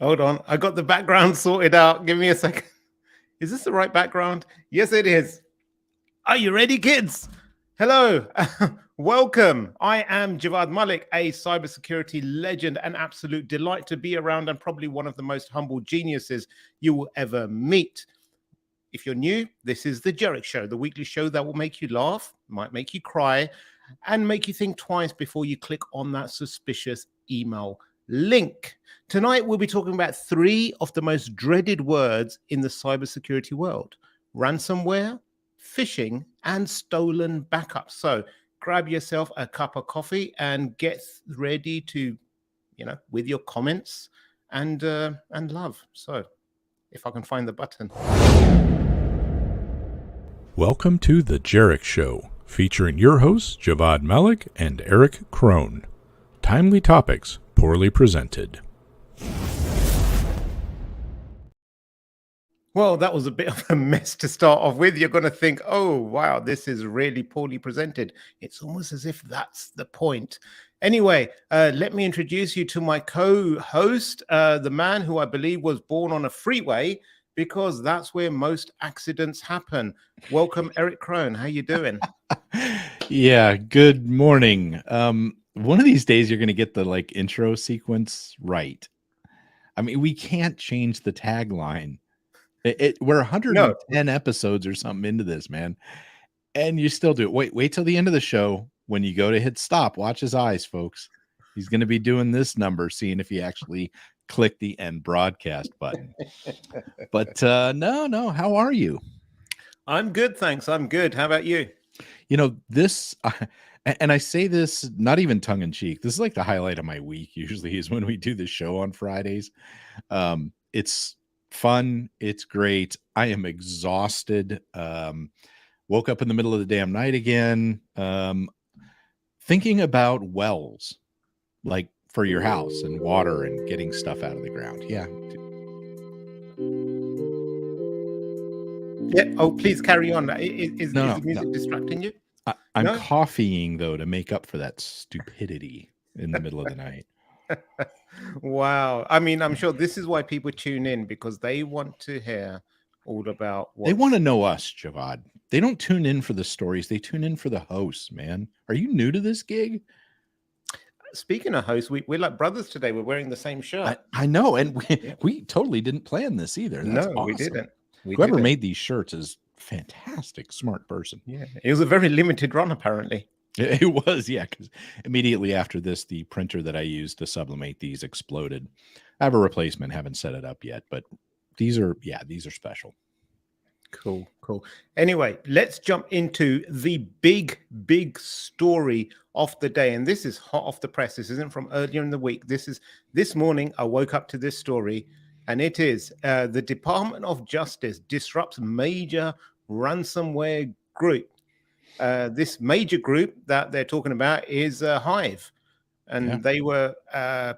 Hold on. I got the background sorted out. Give me a second. Is this the right background? Yes, it is. Are you ready, kids? Hello. Welcome. I am Javvad Malik, a cybersecurity legend, an absolute delight to be around, and probably one of the most humble geniuses you will ever meet. If you're new, this is the Erich Show, the weekly show that will make you laugh, might make you cry, and make you think twice before you click on that suspicious email link. Tonight, we'll be talking about three of the most dreaded words in the cybersecurity world: ransomware, phishing, and stolen backups. So grab yourself a cup of coffee and get ready to, with your comments and love. So if I can find the button. Welcome to the Erich Show, featuring your hosts, Javvad Malik and Eric Krohn. Timely topics, poorly presented. Well, that was a bit of a mess to start off with. You're going to think, oh, wow, this is really poorly presented. It's almost as if that's the point. Anyway, let me introduce you to my co-host, the man who I believe was born on a freeway, because that's where most accidents happen. Welcome, Eric Krohn. How you doing? Yeah, good morning. One of these days you're going to get the intro sequence right. I mean, we can't change the tagline. We're 110 episodes or something into this, man. And you still do it. Wait till the end of the show. When you go to hit stop, watch his eyes, folks. He's going to be doing this number, seeing if he actually click the end broadcast button. But no, how are you? I'm good, thanks. I'm good. How about you? You know, this, and I say this not even tongue in cheek. This is like the highlight of my week, usually, is when we do the show on Fridays. It's fun. It's great. I am exhausted. Woke up in the middle of the damn night again, thinking about wells, like for your house, and water and getting stuff out of the ground. Yeah. Yeah. Oh, please carry on. Is the music distracting you? I'm coffeeing, though, to make up for that stupidity in the middle of the night. Wow. I mean, I'm sure this is why people tune in, because they want to hear all about what they want to know us, Javvad. They don't tune in for the stories. They tune in for the hosts, man. Are you new to this gig? Speaking of hosts, we're like brothers today. We're wearing the same shirt. I know. And we totally didn't plan this either. That's awesome. We didn't. Whoever made these shirts is fantastic, smart person. Yeah. It was a very limited run, apparently. It was, yeah, because immediately after this, the printer that I used to sublimate these exploded. I have a replacement, haven't set it up yet, but these are special. Cool. Anyway, let's jump into the big story of the day. And this is hot off the press. This isn't from earlier in the week. This morning, I woke up to this story, and it is the Department of Justice disrupts major ransomware group. This major group that they're talking about is Hive, and they were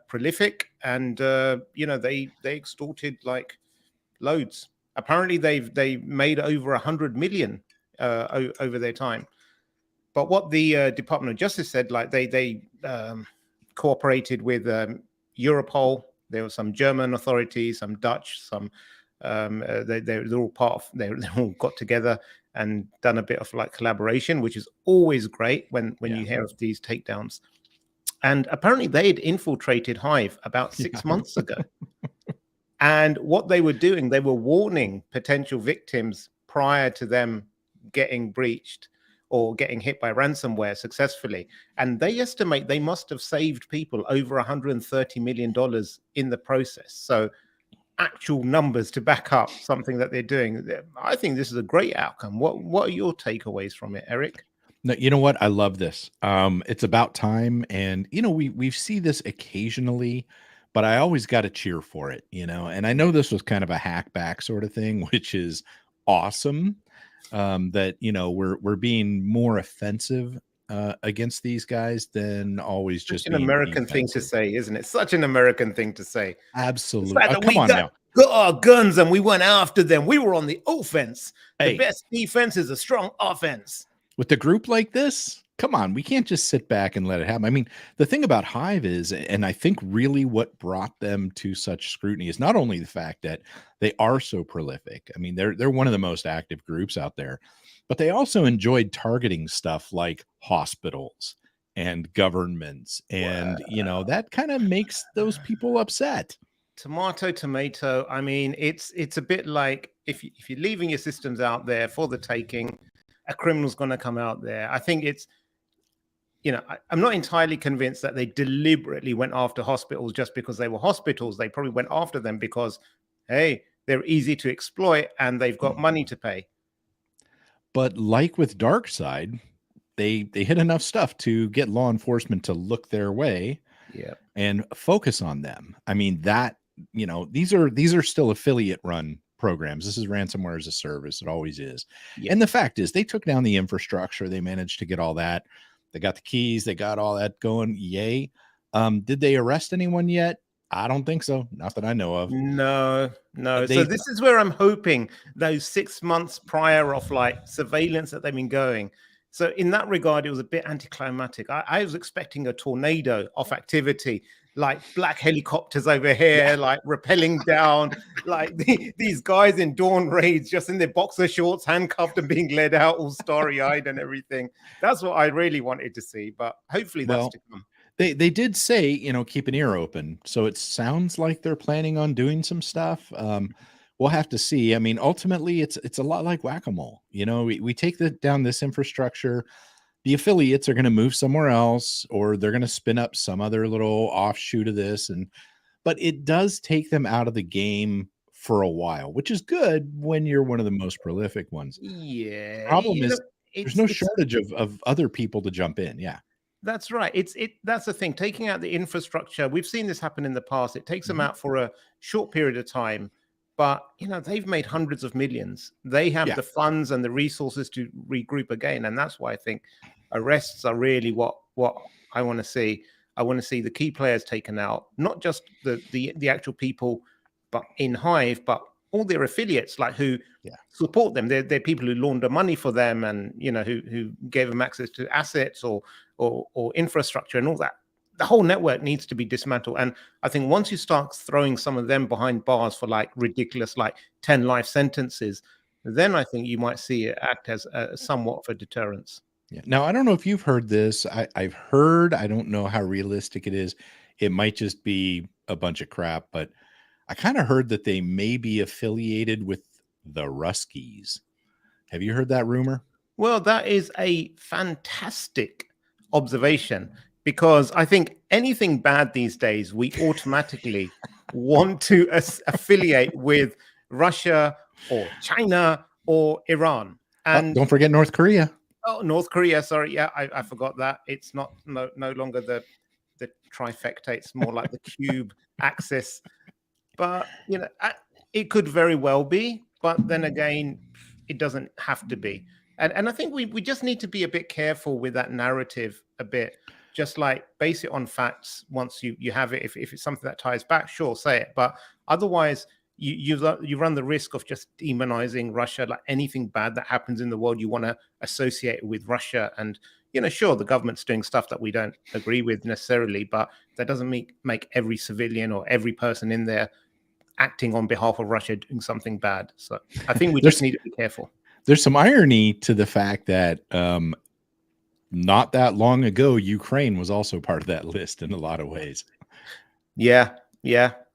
prolific, and they extorted like loads. Apparently, they made over 100 million over their time. But what the Department of Justice said, like they cooperated with Europol. There were some German authorities, some Dutch, some they're all part of. They all got together and done a bit of like collaboration, which is always great when you hear of these takedowns. And apparently they had infiltrated Hive about 6 months ago. And what they were doing, they were warning potential victims prior to them getting breached or getting hit by ransomware successfully. And they estimate they must have saved people over $130 million in the process. So actual numbers to back up something that they're doing. I think this is a great outcome. What are your takeaways from it, Eric? No, you know what? I love this. It's about time. And, we see this occasionally, but I always got to cheer for it, and I know this was kind of a hackback sort of thing, which is awesome. That, we're being more offensive against these guys than always just an American thing to say, isn't it? Such an American thing to say. Absolutely. Come on now. Got our guns and we went after them. We were on the offense. The best defense is a strong offense. With a group like this, come on, we can't just sit back and let it happen. I mean, the thing about Hive is, and I think really what brought them to such scrutiny is not only the fact that they are so prolific. I mean, they're one of the most active groups out there, but they also enjoyed targeting stuff like hospitals and governments, and that kind of makes those people upset. Tomato. I mean, it's a bit like if you're leaving your systems out there for the taking, a criminal's going to come out there. I think it's I'm not entirely convinced that they deliberately went after hospitals just because they were hospitals. They probably went after them because, hey, they're easy to exploit and they've got money to pay. But like with DarkSide, they hit enough stuff to get law enforcement to look their way, and focus on them. I mean, that these are still affiliate run programs. This is ransomware as a service. It always is. And the fact is, they took down the infrastructure. They managed to get all that. They got the keys. They got all that going. Yay. Did they arrest anyone yet? I don't think so. Not that I know of. No. So this is where I'm hoping those 6 months prior of like surveillance that they've been going. So in that regard, it was a bit anticlimactic. I was expecting a tornado of activity, like black helicopters over here, like rappelling down, like these guys in dawn raids, just in their boxer shorts, handcuffed and being led out, all starry-eyed and everything. That's what I really wanted to see, but hopefully that's to come. They did say, keep an ear open. So it sounds like they're planning on doing some stuff. We'll have to see. I mean, ultimately, it's a lot like whack-a-mole. We take down this infrastructure. The affiliates are going to move somewhere else, or they're going to spin up some other little offshoot of this. But it does take them out of the game for a while, which is good when you're one of the most prolific ones. Yeah. The problem is there's no shortage of other people to jump in. Yeah. That's right. That's the thing. Taking out the infrastructure, we've seen this happen in the past. It takes them out for a short period of time, but they've made hundreds of millions. They have the funds and the resources to regroup again, and that's why I think arrests are really what I want to see. I want to see the key players taken out, not just the actual people, but in Hive, but all their affiliates, like who support them. They're people who launder money for them, and who gave them access to assets or infrastructure and all that. The whole network needs to be dismantled. And I think once you start throwing some of them behind bars for like ridiculous, like 10 life sentences, then I think you might see it act as somewhat of a deterrence. Yeah. Now, I don't know if you've heard this. I've heard, I don't know how realistic it is. It might just be a bunch of crap, but I kind of heard that they may be affiliated with the Ruskies. Have you heard that rumor? Well, that is a fantastic observation, because I think anything bad these days, we automatically want to affiliate with Russia or China or Iran. And don't forget North Korea. Oh, North Korea. Sorry. Yeah, I forgot that. It's no longer the trifecta. It's more like the cube axis. But, it could very well be. But then again, it doesn't have to be. And I think we just need to be a bit careful with that narrative a bit. Just like base it on facts once you have it. If it's something that ties back, sure, say it. But otherwise, you run the risk of just demonizing Russia. Like anything bad that happens in the world, you want to associate it with Russia. And, sure, the government's doing stuff that we don't agree with necessarily, but that doesn't make every civilian or every person in there acting on behalf of Russia doing something bad. So I think we just need to be careful. There's some irony to the fact that not that long ago, Ukraine was also part of that list in a lot of ways. Yeah,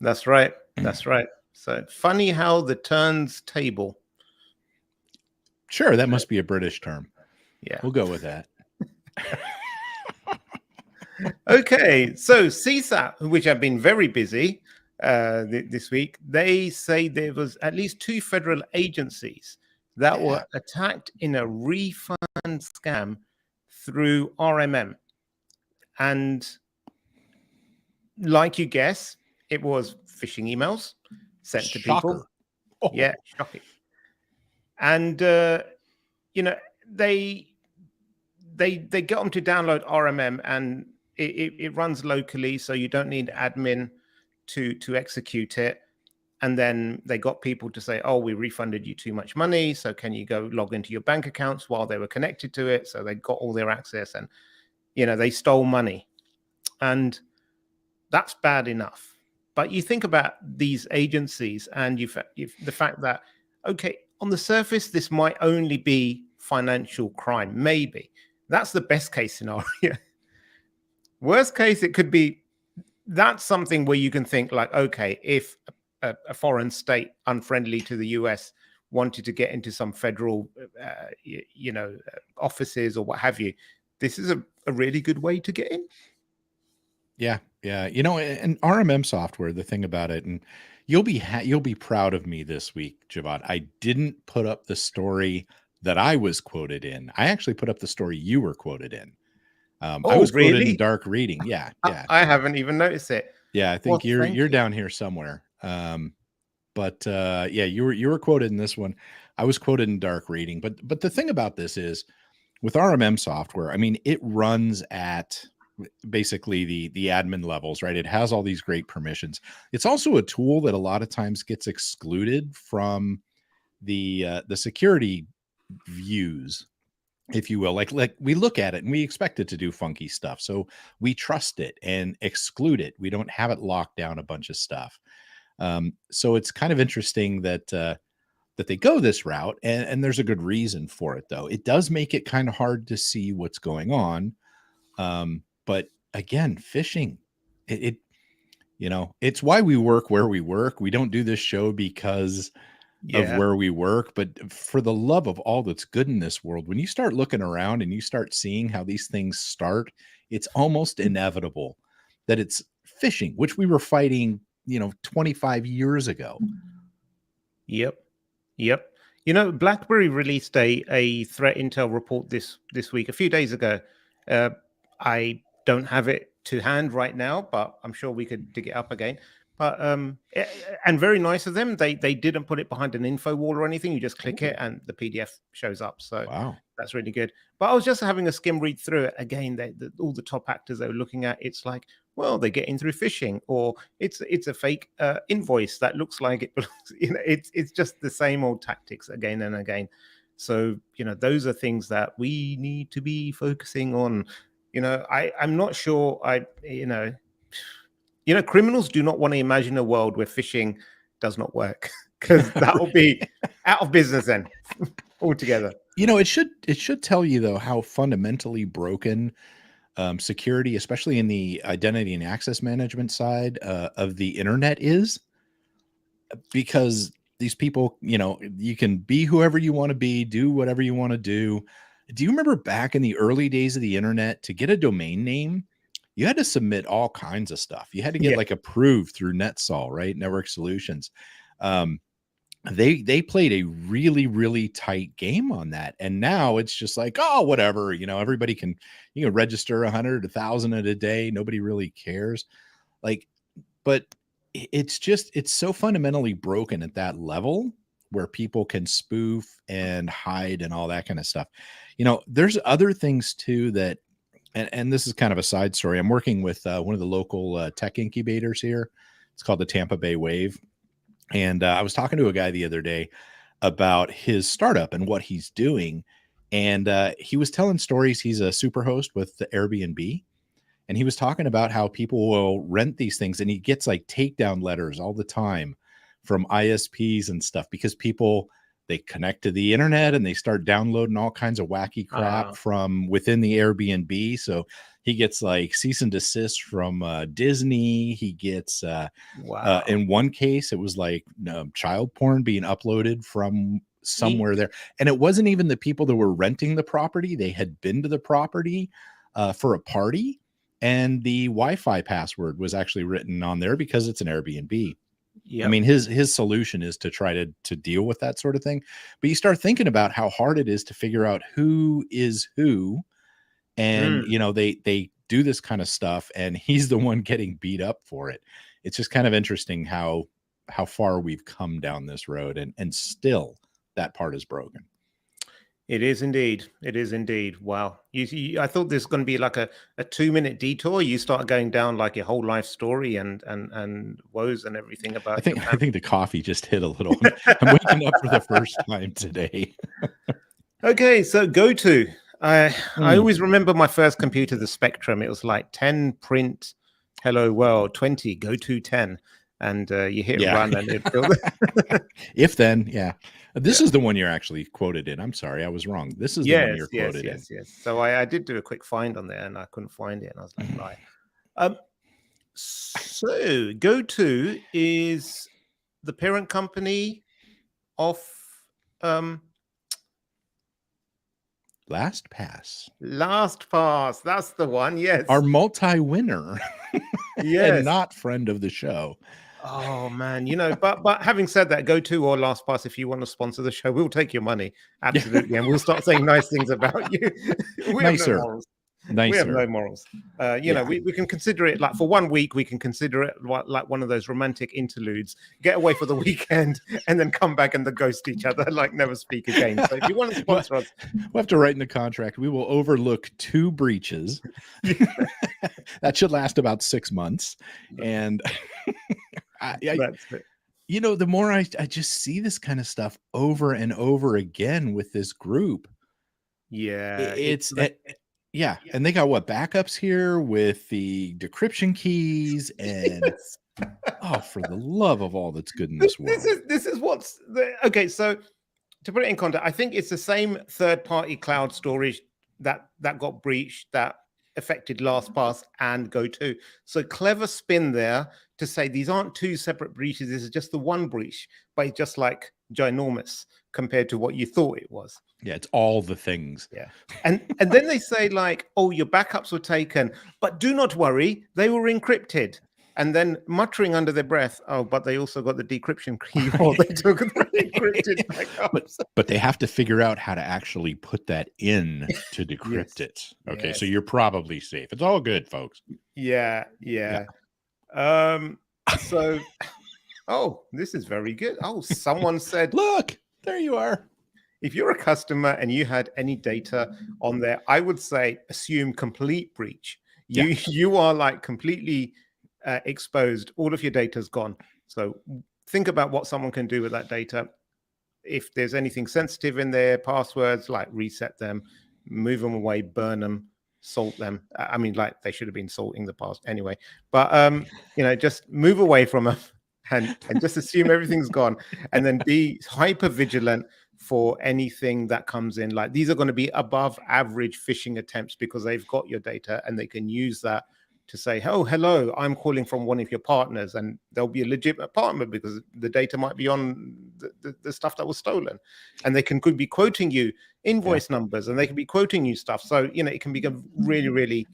that's right. That's right. So funny how the turns table. Sure, that must be a British term. Yeah, we'll go with that. Okay, so CSAT, which have been very busy this week, they say there was at least 2 federal agencies that were attacked in a refund scam through RMM. And like you guess, it was phishing emails sent to people. Oh. Yeah, shocking. And they get them to download RMM, and it runs locally, so you don't need admin to execute it. And then they got people to say, oh, we refunded you too much money, so can you go log into your bank accounts while they were connected to it? So they got all their access, and they stole money. And that's bad enough. But you think about these agencies, and the fact that, okay, on the surface, this might only be financial crime. Maybe that's the best case scenario. Worst case, it could be that's something where you can think like, okay, if a foreign state unfriendly to the US wanted to get into some federal, offices or what have you, this is a really good way to get in. Yeah. And RMM software, the thing about it, and you'll be proud of me this week, Javad. I didn't put up the story that I was quoted in. I actually put up the story you were quoted in. I was quoted in Dark Reading. Yeah. I haven't even noticed it. Yeah, I think you're down here somewhere. But you were quoted in this one. I was quoted in Dark Reading. But the thing about this is, with RMM software, I mean, it runs at basically the admin levels, right? It has all these great permissions. It's also a tool that a lot of times gets excluded from the security views, if you will. Like we look at it and we expect it to do funky stuff, so we trust it and exclude it. We don't have it locked down a bunch of stuff. So it's kind of interesting that they go this route, and there's a good reason for it, though. It does make it kind of hard to see what's going on. But again, phishing, it's why we work where we work. We don't do this show because of where we work, but for the love of all that's good in this world, when you start looking around and you start seeing how these things start, it's almost inevitable that it's phishing, which we were fighting, 25 years ago. Yep. BlackBerry released a threat intel report this week, a few days ago. I don't have it to hand right now, but I'm sure we could dig it up again. But and very nice of them. They didn't put it behind an info wall or anything. You just click it and the PDF shows up. So wow, that's really good. But I was just having a skim read through it again. All the top actors they were looking at, it's like, well, they're getting through phishing, or it's a fake invoice that looks like it belongs. It's just the same old tactics again and again. So those are things that we need to be focusing on. I'm not sure. Criminals do not want to imagine a world where phishing does not work, because that will be out of business then altogether. It should tell you, though, how fundamentally broken security, especially in the identity and access management side of the internet, is. Because these people, you can be whoever you want to be, do whatever you want to do. Do you remember back in the early days of the internet, to get a domain name, you had to submit all kinds of stuff. You had to get approved through NetSol, right? Network Solutions. They played a really, really tight game on that. And now it's just like, oh, whatever, everybody you can register 100, 1,000 a day. Nobody really cares. But it's so fundamentally broken at that level, where people can spoof and hide and all that kind of stuff. There's other things too that, and this is kind of a side story. I'm working with one of the local tech incubators here. It's called the Tampa Bay Wave. And I was talking to a guy the other day about his startup and what he's doing. And he was telling stories. He's a super host with the Airbnb. And he was talking about how people will rent these things, and he gets like takedown letters all the time from ISPs and stuff, because they connect to the internet and they start downloading all kinds of wacky crap from within the Airbnb. So he gets like cease and desist from Disney. He gets, in one case, it was like child porn being uploaded from somewhere there. And it wasn't even the people that were renting the property. They had been to the property for a party, and the Wi-Fi password was actually written on there because it's an Airbnb. Yep. I mean, his solution is to try to deal with that sort of thing. But you start thinking about how hard it is to figure out who is who. And, they do this kind of stuff, and he's the one getting beat up for it. It's just kind of interesting how far we've come down this road, and still that part is broken. It is indeed. It is indeed. Wow. I thought this was going to be like a 2-minute detour. You start going down like your whole life story and woes and everything I about think your I think the coffee just hit a little. I'm waking up for the first time today. Okay, so go to. I Mm. always remember my first computer, the Spectrum. It was like 10 print hello world, 20 go to 10. And you hit Yeah. run and it built. If then, yeah. This Yeah. is the one you're actually quoted in. I'm sorry, I was wrong. This is the one you're Yes, quoted in. yes. So I did do a quick find on there and I couldn't find it. And I was like, right. So GoTo is the parent company of LastPass. LastPass. That's the one. Yes. Our multi-winner. Yes. And not friend of the show. Oh man, but having said that, GoTo or LastPass, if you want to sponsor the show, we'll take your money. Absolutely. And we'll start saying nice things about you. We have no morals. We have no morals. We can consider it like for 1 week, we can consider it like one of those romantic interludes, get away for the weekend and then come back and ghost each other, like never speak again. So if you want to sponsor us, we'll have to write in the contract, we will overlook 2 breaches. That should last about 6 months. And that's it. The more I just see this kind of stuff over and over again with this group. Yeah. Yeah, and they got backups here with the decryption keys and yes. Oh, for the love of all that's good in this world. This is what's okay. So to put it in context, I think it's the same third-party cloud storage that got breached that affected LastPass and GoTo. So clever spin there to say these aren't 2 separate breaches. This is just the one breach, but it's just like ginormous compared to what you thought it was. Yeah, it's all the things. Yeah. And then they say like, oh, your backups were taken, but do not worry, they were encrypted. And then muttering under their breath, oh, but they also got the decryption key while they took the encrypted backups. But they have to figure out how to actually put that in to decrypt it. Okay, yes. So you're probably safe. It's all good, folks. Yeah. So, oh, this is very good. Oh, someone said, look, there you are. If you're a customer and you had any data on there, I would say assume complete breach. You are like completely exposed. All of your data's gone. So think about what someone can do with that data. If there's anything sensitive in their passwords, like reset them, move them away, burn them, salt them. I mean, like they should have been salting the past anyway. But just move away from them and just assume everything's gone, and then be hyper vigilant for anything that comes in. Like these are going to be above average phishing attempts because they've got your data and they can use that to say, oh, hello, I'm calling from one of your partners, and they'll be a legitimate partner because the data might be on the stuff that was stolen, and they could be quoting you invoice numbers, and they can be quoting you stuff. So, it can become really, really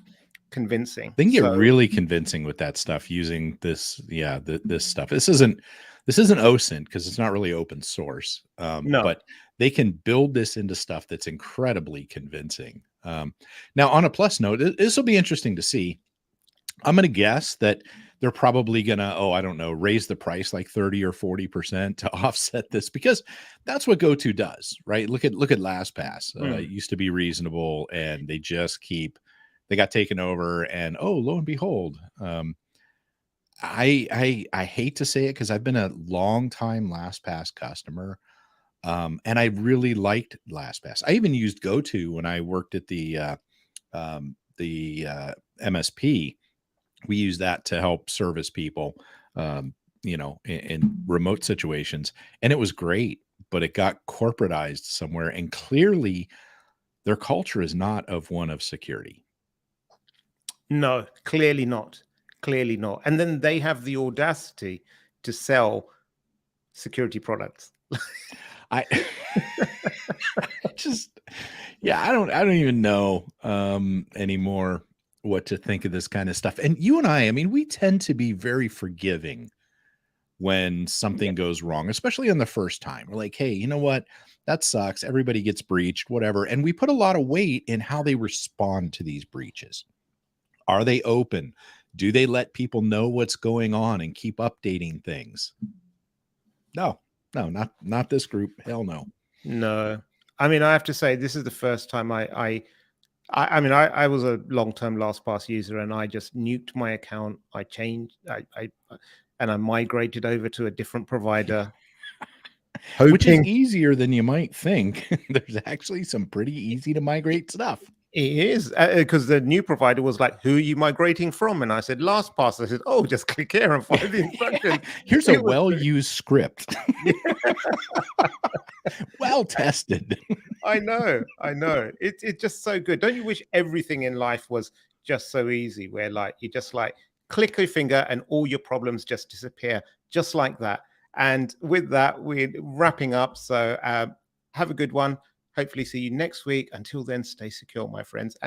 convincing. They can get really convincing with that stuff using this. Yeah, this stuff. This isn't OSINT because it's not really open source. No. But they can build this into stuff that's incredibly convincing. Now, on a plus note, this will be interesting to see. I'm going to guess that they're probably going to, raise the price like 30 or 40% to offset this, because that's what GoTo does, right? Look at LastPass. It used to be reasonable, and they got taken over, and lo and behold, I hate to say it because I've been a long time LastPass customer. And I really liked LastPass. I even used GoTo when I worked at the MSP. We use that to help service people, in remote situations. And it was great, but it got corporatized somewhere. And clearly their culture is not one of security. No, clearly not. Clearly not. And then they have the audacity to sell security products. I don't even know anymore what to think of this kind of stuff. And you and I mean, we tend to be very forgiving when something goes wrong, especially on the first time. We're like, hey, you know what? That sucks. Everybody gets breached, whatever. And we put a lot of weight in how they respond to these breaches. Are they open? Do they let people know what's going on and keep updating things? No, not this group. Hell no. No. I mean, I have to say, this is the first time I was a long-term LastPass user, and I just nuked my account. I changed, and I migrated over to a different provider, Which is hoping easier than you might think. There's actually some pretty easy to migrate stuff. it is, because the new provider was like, "Who are you migrating from?" And I said, "LastPass." I said, "Oh, just click here and follow the instructions." Here's a It was well-used script. Well tested. I know. It's just so good. Don't you wish everything in life was just so easy, where like you just like click your finger and all your problems just disappear, just like that. And with that, we're wrapping up. So have a good one. Hopefully, see you next week. Until then, stay secure, my friends. And